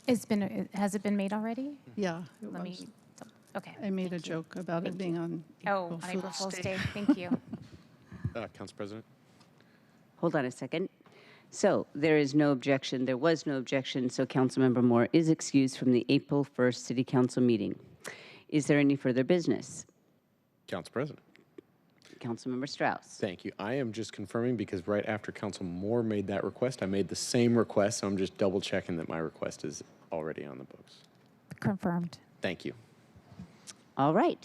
Has it been made already? Yeah, it Let was. me. Okay. I made a joke about it being on On April Fool's Day. Thank you. Council President? Hold on a second. So there is no objection. There was no objection. So Councilmember Moore is excused from the April 1st City Council meeting. Is there any further business? Council President. Councilmember Strauss. Thank you. I am just confirming because right after Council Moore made that request, I made the same request, so I'm just double checking that my request is already on the books. Confirmed. Thank you. All right.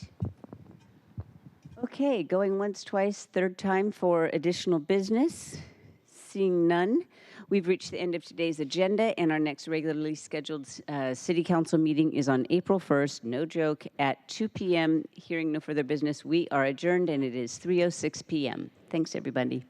Okay, going once, twice, third time for additional business. Seeing none, we've reached the end of today's agenda, and our next regularly scheduled City Council meeting is on April 1st, no joke, at 2 p.m. Hearing no further business, we are adjourned, and it is 3:06 p.m. Thanks, everybody.